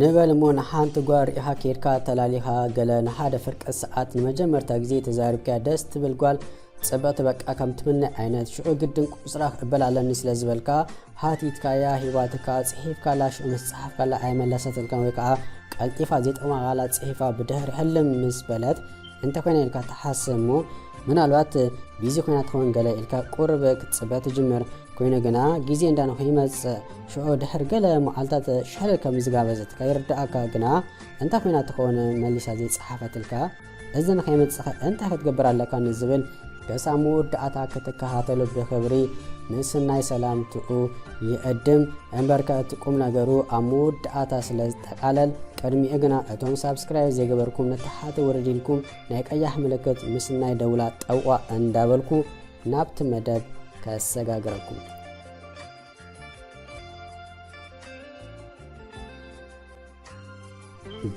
نبل مون حانت غار إها كيركا تلاليها قلا نحاد فرق الساعات نمجمر تاقزي تزارب كادست بالقوال صبات بك أكم تمنى عينات شو قدن قصراخ بلا لنس لزبالكا هاتيت كايا هيواتكا صحيف كالاش ومصحف كالا عيمن لسات الكامويكا قلتيفا زيت أما غالات صحيفا بدهر حلم مسبلات انت كوين إلكا تحاسمو من الوقت بيزي كوين تخون قلا إلكا قربك صبات جمر كوين جنا جيزي عندنا خيمة شو دحر قلا معالطات شهر كمزجابزت كيردأك جنا انت كوين تخون مليش هذه صحافة الكا إذن خيمة انت هتجبر على كان الزبل كسامود أتاك تكهاتلو بخبري نسناي سلام تقو يقدم أمبركة تقوم نجارو عمود أتاس لتقالل كرمي أجنا أتوم سبسكرايب زي جبركم نتحات وردينكم نيك أي حملكت مسناي دولة أو أندابلكم نابت مدد كسجاجركم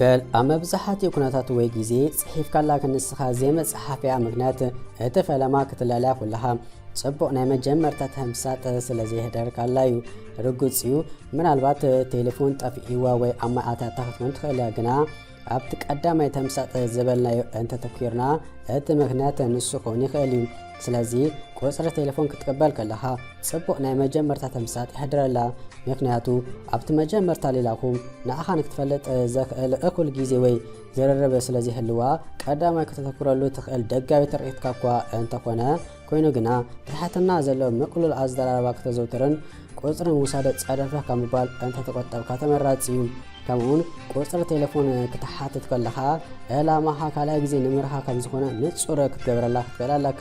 بل أما بزحات يكونات ويجيزي صحيف كلا كنسخة زي ما صحافي مغنات اتفعل ما كتلالا كلها صبق نايمة جمرتات همسات سلازي هدار كالايو رقوتسيو من البات تليفون تفئيوا وي أما آتا تاخت منتخيلا جنا أبتك أدام يتمسات زبالنا أنت تفكيرنا ات مغنات نسخوني خيليو سلازي كوسر تليفون كتقبل كلها صبق نايمة جمرتات همسات هدار لا مكنياتو أبت مجمرتا للاكم نأخانك تفلت زخل أكل جيزي وي زررب سلازي هلوا قدامي كتتكرلو تخيل دقاوي ترقيت كاكوا انت كونا كوينو جنا رحتنا زلو مقلو الأزدار باك تزوترن كوسر موسادة صادفة كمبال انت تقطب كاتمرات سيوم كمون كوسر تليفون كتحاتت كلها إلا ما حكالا جيزي نمرها كمزخونا نتصورة كتقبر الله كتقبر لك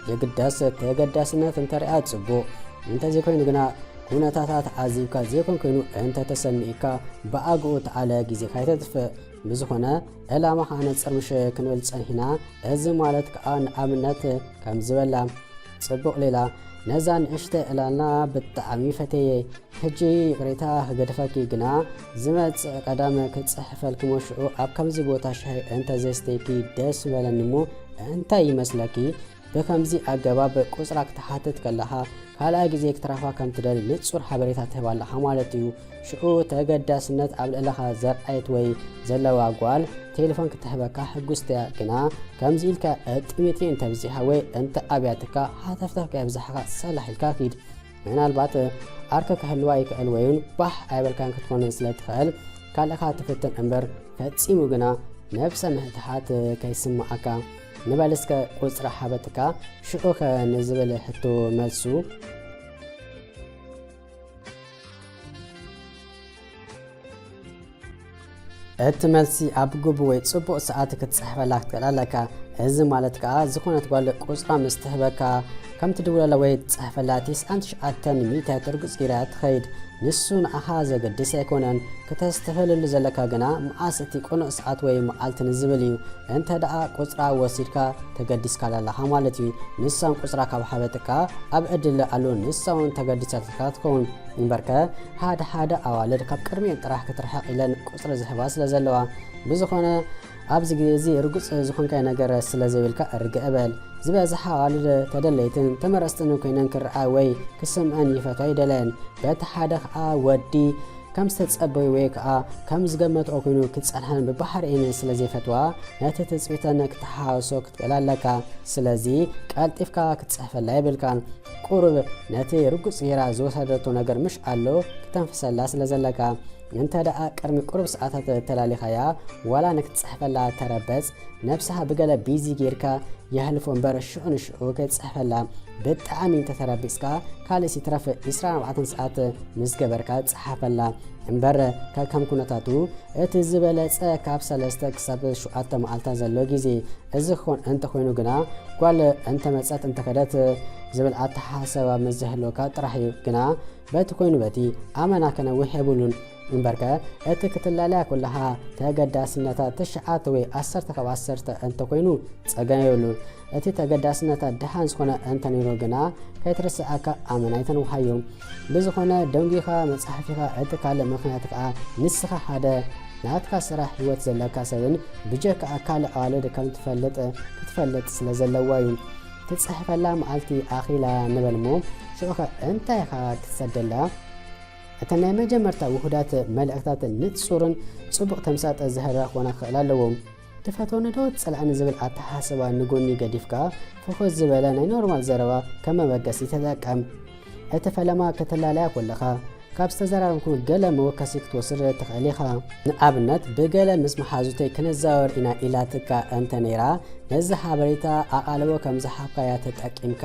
يقداس تقداسنا تنترقات صبو انت زي كوينو جنا ونتاتات عزيبكا زيكم كينو انت تسميكا بأقوت على جيزي خايتتف بزخونا إلا ما حانا تصرمش كنول تصنحنا ازي مالتك آن آمنات كمزبلا صبق ليلا نزان اشتاء لنا بالتعمي فتي هجي قريتا قدفاكي قنا زمت قدام كتصحف الكموشعو اب كمزي بوتا شهي انت زيستيكي داس ولا نمو انت يمسلكي بكمزي أجاباب قصرك تحاتت كلها كلا جزيك ترافا كم تدل لتصور حبريتها تبالله حمالتيو شو تجدس نت قبل لها زرعت وي زلوا أقوال تليفون كتحبكا حجوستيا كنا كمزيل كتميتي انت بزيها وي انت أبياتك هتفتح بزحها صالح الكاكيد من البات أركك هلواي كالوين بح أبل كان كتكون سلت خال كلا تفتن أمبر فتسيمو جنا نفس مهتحات كيسمعك نبالسك قصر حابتك شوك نزبل حتو ملسو اتملسي ابقب ويتصبق ساعتك تصحف لك تقلالك ازي مالتك زخونة تقول قصر مستهبك كم تدول لوي تصحف لاتيس انتش اتن ميتا ترقص كيرات خيد نسون أحازة قدس يكونن كتستفل اللي زلكا جنا معاستي كون ساعات وي معالت نزبليو انت دعا قصرا وسيركا تقدس كالا لها مالتيو نسان قصرا كبحابتكا أبعد اللي قالون نسان تقدساتك تكون انبركا هذا أوالد كاب كرمي انتراح كترحق إلى قصرا زحباس لزلوا بزخونا أبز جيزي رقص زخون كاي نقر سلازيبلكا أرقابل زبا زحا والد تدليتن تمرستنو كينان كرعا وي كسمعن يفتوي دلين بات حادخ ودي كم ستتصبي ويكا كم زقمت اوكينو كتصالحن ببحر اين سلازي فتوا ناتي تصبيتنا كتحاوسو كتقلالكا سلازي قالطفكا كتصحف لا يبلكان قرب ناتي رقص يرا زوسادتو نجر مش قالو كتنفسلا سلازلكا انت دقا قرمي قرب ساعات تلاليخايا ولا نك تصحفلا تربز نفسها بقلا بيزي جيركا يهلفون برشون شعو كتصحفلا بالتعامي انت تربسكا كالسي ترف إسران وعطن ساعات مزقبركا تصحفلا انبر كم كونتاتو اتزبالت كابسا لستك ساب شعات معالتا زلو جيزي ازخون انت خوينو قنا قوال انت متسات انت كدات زبال اتحاسوا مزهلوكا ترحيو قنا بات خوينو باتي امانا كنا وحيبولون انبركا اتكتلالا كلها تقداسنتا تشعات وي أسرت كباسرت انت كوينو تصغايولو اتي تقداسنتا دحان سخونه انت نيرو غنا كيترساكا امنايتن وحيوم بزخونه دنگيخا مصحفيخا اتكال مخناتك نسخه حدا ناتكا سرا حيوت زلكا سبن بجك اكال اوالد كم تفلت سلازلوايو تصحفلا معالتي اخيلا نبلمو شوخه انت يخا تسدلا እተናይ መጀመርታ ውሁዳት መልእክታት ንጹርን ጽቡቕ ተምሳጥ ዝህራ ኮና ክእል ኣለዎም ተፈተውን ዶ ጸልዓን ዝብል ኣተሓሳባ ንጎኒ ገዲፍካ ፎከስ ዝበለ ናይ ኖርማል ዘረባ ከም መበገሲ ተጠቀም እተፈለማ ከተላለያ ኮለኻ ካብ ዝተዘራረብኩም ገለ መወከሲ ክትወስድ ትኽእል ኢኻ ንኣብነት በገለ ምስ መሓዙተይ ክነዛወር ኢና ኢላትካ እንተ ነይራ ነዚ ሓበሬታ ኣቓልቦ ከም ዝሓብካያ ተጠቂምካ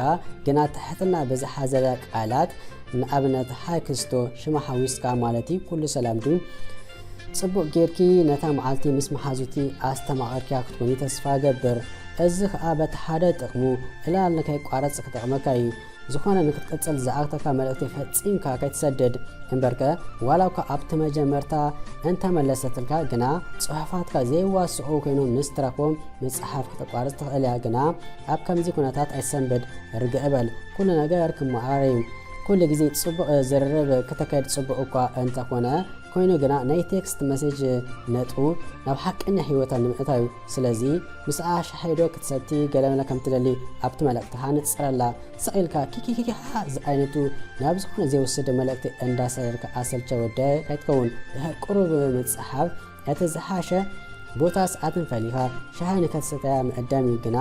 ግና ትሕትና ብዝሓዘለ ቃላት ንኣብነት ሃይ ክስቶ ሽማ ሓዊስካ ማለት ኩሉ ሰላም ዱ ጽቡቕ ጌርኪ ነታ መዓልቲ ምስ መሓዙቲ ኣስተማቐርኪያ ክትኮኒ ተስፋ ገብር እዚ ከዓ በቲ ሓደ ጥቕሙ ዕላል ንከይቋረፅ ክጠቕመካ እዩ ዝኾነ ንክትቀጽል ዝኣክተካ መልእክቲ ፈጺምካ ከይትሰደድ እምበርከ ዋላውካ ኣብቲ መጀመርታ እንተመለሰትልካ ግና ጽሑፋትካ ዘይዋስዑ ኮይኖም ምስ ትረክቦም መጽሓፍ ክትቋርጽ ትኽእል እያ ግና ኣብ ከምዚ ኩነታት ኣይሰንብድ ርግእ በል ኩሉ ነገር ክመሃር እዩ ኩሉ ግዜ ጽቡቕ ዝርርብ ከተካይድ ጽቡቕ እኳ እንተኾነ ኮይኑ ግና ናይ ቴክስት መሴጅ ነጥቡ ናብ ሓቀኛ ህይወታ ንምእታዩ ስለዚ ምስኣ ሻሂዶ ክትሰቲ ገለመለ ከም ትደሊ ኣብቲ መልእክትኻ ንፅረላ ስቂልካ ኪኪኪኪ ዝዓይነቱ ናብ ዝኾነ ዘይወስድ መልእክቲ እንዳሰረርካ ኣሰልቸ ወደ ከይትከውን ድሕር ቁሩብ ምፅሓፍ እቲ ዝሓሸ ቦታ ሰዓትን ፈሊኻ ሻሂ ንከትሰተያ ምዕዳም ግና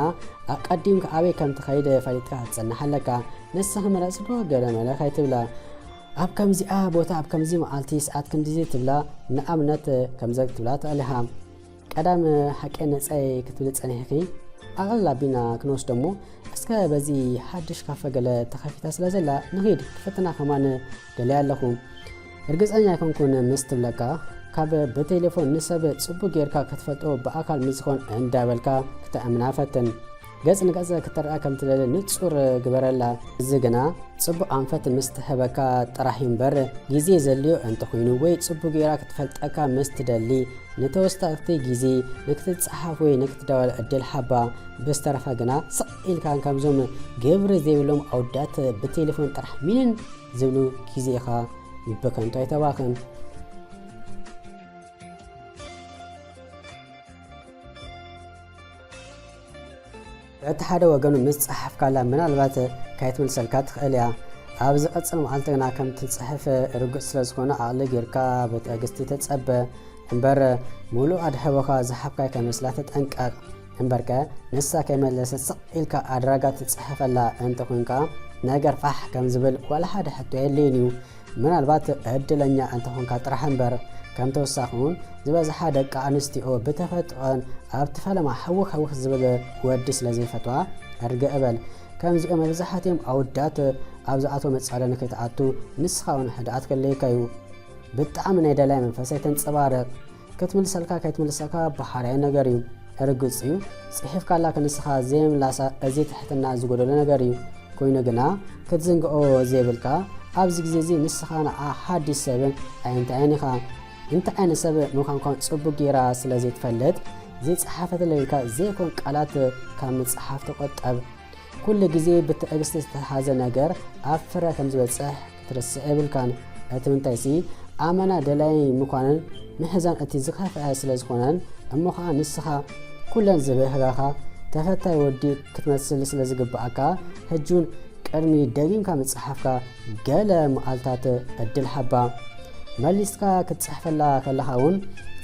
ኣቀዲምካ ኣበይ ከም ትኸይድ ፈሊጥካ ክትጸንሕ ኣለካ ንስኻ መረጽ ዶ ገለመለ ከይትብላ ኣብ ከምዚኣ ቦታ ኣብ ከምዚ መዓልቲ ሰዓት ክንዲዚ ትብላ ንኣብነት ከምዘ ክትብላ ትኽእል ኢኻ ቀዳም ሓቂ ነፀይ ክትብል ጸኒሕኺ ኣቕል ኣቢና ክንወስዶ እሞ እስከ በዚ ሓድሽ ካፈ ገለ ተኸፊታ ስለ ዘላ ንኺድ ክፍትና ከማን ደልያ ኣለኹ እርግፀኛ ይኮንኩን ምስ ትብለካ ካብ ብቴሌፎን ንሰብ ጽቡቕ ጌርካ ክትፈልጦ ብኣካል ምዝኾን እንዳበልካ ክትኣምና ፈትን ገጽ ንገጽ ክትረአ ከም ትደሊ ንጹር ግበረላ እዚ ግና ጽቡቕ ኣንፈት ምስ ትህበካ ጥራሕ እምበር ግዜ ዘልዮ እንተኾይኑ ወይ ጽቡቕ ጌራ ክትፈልጠካ ምስ ትደሊ ንተወሳኺ ግዜ ንክትፅሓፍ ወይ ንክትደወል ዕድል ሓባ ብዝተረፈ ግና ስቕ ኢልካ ከምዞም ግብሪ ዘይብሎም ኣውዳት ብቴሌፎን ጥራሕ ሚንን ዝብሉ ግዜኻ ይበከንቶ ኣይተባኽን እቲ ሓደ ወገኑ ምስ ጽሓፍካላ ምናልባት ካይትመልሰልካ ትኽእል እያ ኣብ ዝቐጽል መዓልቲ ግና ከም ትጽሕፍ ርጉእ ስለ ዝኾነ ኣቕሊ ጌርካ ብትዕግስቲ ተጸበ እምበር ሙሉእ ኣድሕቦኻ ዝሓብካይ ከይመስላ ተጠንቀቕ እምበርከ ንሳ ከይመለሰት ስቕ ኢልካ ኣድራጋ ትጽሕፈላ እንተኾንካ ነገር ፋሕ ከም ዝብል ዋላ ሓደ ሕቶ የድልይን እዩ ምናልባት ዕድለኛ እንተኾንካ ጥራሕ እምበር ከም ተወሳኺውን ዝበዝሓ ደቂ ኣንስትዮ ብተፈጥሮን ኣብቲ ፈለማ ሕውኽ ዝብል ወዲ ስለ ዘይፈትዋ እርግእ በል ከምዚኦም መብዛሕትኦም ኣውዳት ኣብ ዝኣተዎ መጻለኒ ከይተኣቱ ንስኻ እውን ሕድኣት ከለይካ እዩ ብጣዕሚ ናይ ደላይ መንፈሰይ ተንጸባርቕ ክትምልሰልካ ከይትምልሰልካ ባሕርያዊ ነገር እዩ ርግጽ እዩ ጽሒፍካላ ከንስኻ ዘይምላሳ እዚ ትሕትና ዝጎደሎ ነገር እዩ ኮይኑ ግና ክትዝንግኦ ዘይብልካ ኣብዚ ግዜ እዚ ንስኻ ንዓ ሓዲስ ሰብን ኣይንታይን ኢኻ እንተ ዓይነት ሰብ ምዃንኳን ጽቡቕ ጌራ ስለ ዘይትፈልጥ ዘይጸሓፈት ለይልካ ዘይኮን ቃላት ካብ ምጽሓፍ ተቆጠብ ኩሉ ግዜ ብትዕግስቲ ዝተሓዘ ነገር ኣብ ፍረ ከም ዝበጽሕ ክትርስዕ የብልካን እቲ ምንታይሲ ኣመና ደላይ ምዃንን ምሕዛን እቲ ዝኸፍዐ ስለ ዝኾነን እሞ ከዓ ንስኻ ኩለን ዝብህጋኻ ተፈታይ ወዲ ክትመስል ስለ ዝግብኣካ ሕጁን ቅድሚ ደጊምካ ምጽሓፍካ ገለ መዓልታት ዕድል ሓባ መሊስካ ክትጽሕፈላ ከለኻ እውን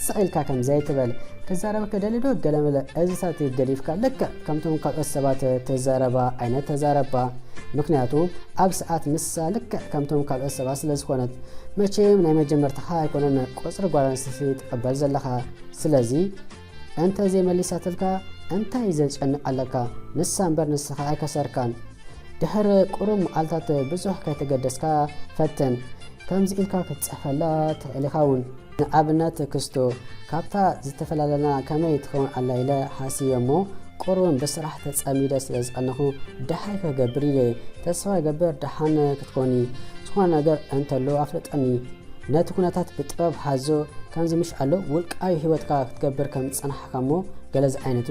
ስቒልካ ከም ዘይትበል ክዛረበካ ደሊዶ ገለመለ እዝታት ገዲፍካ ልክዕ ከምቶም ካልኦት ሰባት ተዛረባ ዓይነት ተዛረባ ምክንያቱ ኣብ ሰዓት ንሳ ልክዕ ከምቶም ካልኦት ሰባት ስለ ዝኾነት መቼም ናይ መጀመርታኻ ኣይኮነን ቁፅሪ ጓል ኣንስተይቲ ትቕበል ዘለኻ ስለዚ እንተ ዘይመሊሳትልካ እንታይ ዘጨንቕ ኣለካ ንሳ እምበር ንስኻ ኣይከሰርካን ድሕሪ ቁሩብ መዓልታት ብዙሕ ከይተገደስካ ፈትን ከምዚ ኢልካ ክትጽሕፈላ ትኽእል ኢኻ እውን ንኣብነት ክስቶ ካብታ ዝተፈላለና ከመይ ትኸውን ኣላ ኢለ ሓሲበ እሞ ቁሩብን ብስራሕ ተጸሚደ ስለ ዝቐነኹ ድሓይ ከገብር ኢለ ተስፋ ይገብር ድሓን ክትኮኒ ዝኾነ ነገር እንተሎ ኣፍልጠኒ ነቲ ኩነታት ብጥበብ ሓዞ ከምዚ ምሽ ኣሎ ውልቃዊ ህይወትካ ክትገብር ከም ዝጸናሕካ እሞ ገለዚ ዓይነቱ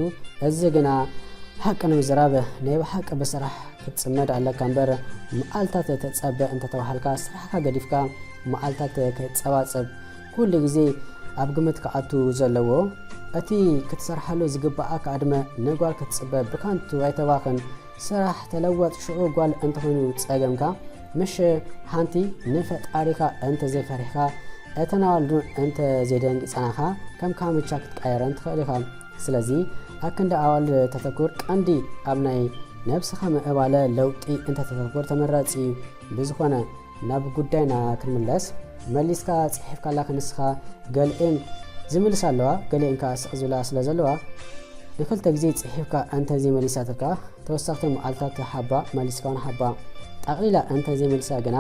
እዚ ግና ሓቂ ንምዝራብ ናይ ብሓቂ ብስራሕ ክትጽመድ ኣለካ እምበር መዓልታት ተጸበ እንተተባሃልካ ስራሕካ ገዲፍካ መዓልታት ከይትጸባጸብ ኩሉ ግዜ ኣብ ግምት ከኣቱ ዘለዎ እቲ ክትሰርሓሉ ዝግባኣካ ዕድመ ንጓል ክትጽበ ብካንቱ ኣይተባኽን ስራሕ ተለወጥ ሽዑ ጓል እንተኾይኑ ጸገምካ مش حانتي نفطاريكا انت زفريخا اتناولدو انت زيدنق صناخا كم كامچاك تقايرن تخليخا سلازي اكند اول تفكر قندي ابناي نفسخا مقباله لوطي انت تفكر تمرصي بزخونه ناب ጉዳይና ክምለስ መሊስካ ጽሒፍካ ላከንስኻ ገልኤን ዝምልሳለዋ ገልኤንካ ስዝላ ስለዘለዋ ለክልተ ግዜ ጽሒፍካ አንተ ዘመልሳትካ ተወሳክተ መዓልታት ሓባ መሊስካውን ሓባ ጠቅሊላ አንተ ዘመልሳ ገና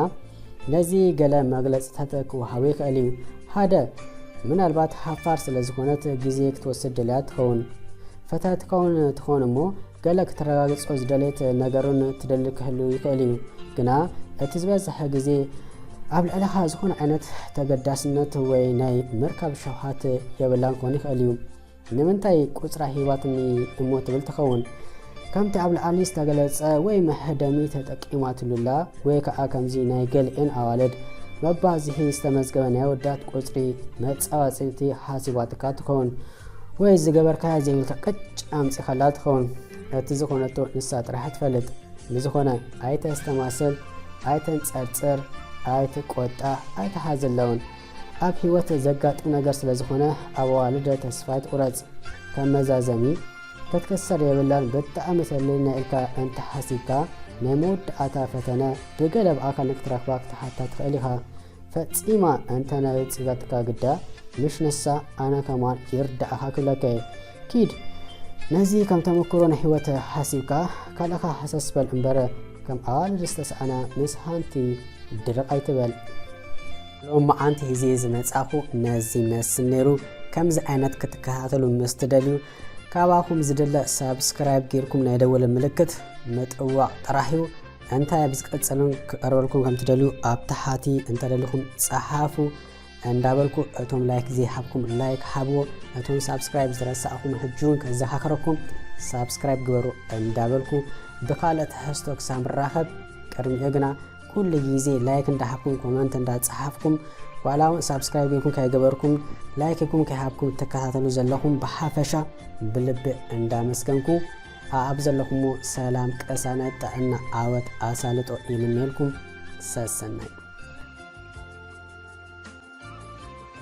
ለዚ ገለ መግለጽታት ክወሃብ ይኽእል እዩ ሓደ ምናልባት ሓፋር ስለዝኾነት ግዜ ክትወስድ ደላት ትኸውን ፈታት ትኸውን እሞ ገለ ክትረጋግጾ ዝደለት ነገሩን ትደሊ ክህሉ ይኽእል እዩ ግና እቲ ዝበዝሐ ግዜ ኣብ ልዕለኻ ዝኾነ ዓይነት ተገዳስነት ወይ ናይ ምርካብ ሸውሃት የብላን ክኾን ይኽእል እዩ ንምንታይ ቁፅራ ሂወትኒ እሞ ትብል ትኸውን ከምቲ ኣብ ልዓሊ ዝተገለጸ ወይ መሕደሚ ተጠቂማትሉላ ወይ ከዓ ከምዚ ናይ ገልኤን ኣዋለድ መባዝሒ ዝተመዝገበ ናይ ወዳት ቁፅሪ መፃወፂቲ ሓሲባትካ ትኸውን ወይ ዝገበርካያ ዘይብልካ ቅጭ ኣምፂኻላ ትኸውን እቲ ዝኾነቶ ንሳ ጥራሕ ትፈልጥ ብዝኾነ ኣይተስተማስል ኣይተንጸርጽር ኣይትቆጣ ኣይተሓዘለውን ኣብ ህይወት ዘጋጥም ነገር ስለዝኾነ ኣዋልደ ተስፋይት ቁረጽ ከመዛዘሚ ከተከሰር የብላን በጣም ሰለና ኢልካ እንተ ሓሲብካ ናይ መወዳእታ ፈተነ ብገለብ ኣካል ንክትረክባ ክትሓታት ትኽእልኻ ፈጺማ እንተ ናይ ጽጋትካ ግዳ ምሽ ነሳ ኣነ ከማን ይርዳእኻ ክብለከ ኪድ ነዚ ከም ተመክሮ ናይ ህይወት ሓሲብካ ካልእኻ ሓሰስበል እምበረ ከም ኣዋልድ ዝተሰኣና ምስ ሃንቲ ድርቕ ኣይትበል ሎማ ኣንቲ ሂዚ ዝመጻኹ ነዚ መስል ነይሩ ከምዚ ዓይነት ክትከታተሉ ምስትደልዩ ካባኹም ዝደለ ሳብስክራይብ ጌርኩም ናይ ደወል ምልክት መጥዋዕ ጥራሕዩ እንታይ ብዝቀጽልን ክቀርበልኩም ከም ትደልዩ ኣብ ታሕቲ እንተደልኹም ጸሓፉ እንዳበልኩ እቶም ላይክ ዘይሓብኩም ላይክ ሓብዎ እቶም ሳብስክራይብ ዝረሳእኹም ሕጁን ከዘኻኽረኩም ሳብስክራይብ ግበሩ እንዳበልኩ ብካልእ ትሕዝቶ ክሳብ ንራኸብ ቅድሚኡ ግና ኩሉ ግዜ ላይክ እንዳሓብኩም ኮመንት እንዳጻሓፍኩም ዋላው ሳብስክራይብ ጌርኩም ከይገበርኩም ላይክ ጌርኩም ከይሓብኩም ተከታተሉ ዘለኹም በሓፈሻ ብልብ እንዳመስገንኩ ኣብ ዘለኹም ሰላም ቀሳነ ጥዕና ዓወት ኣሳልጦ ይምነልኩም ሰሰናይ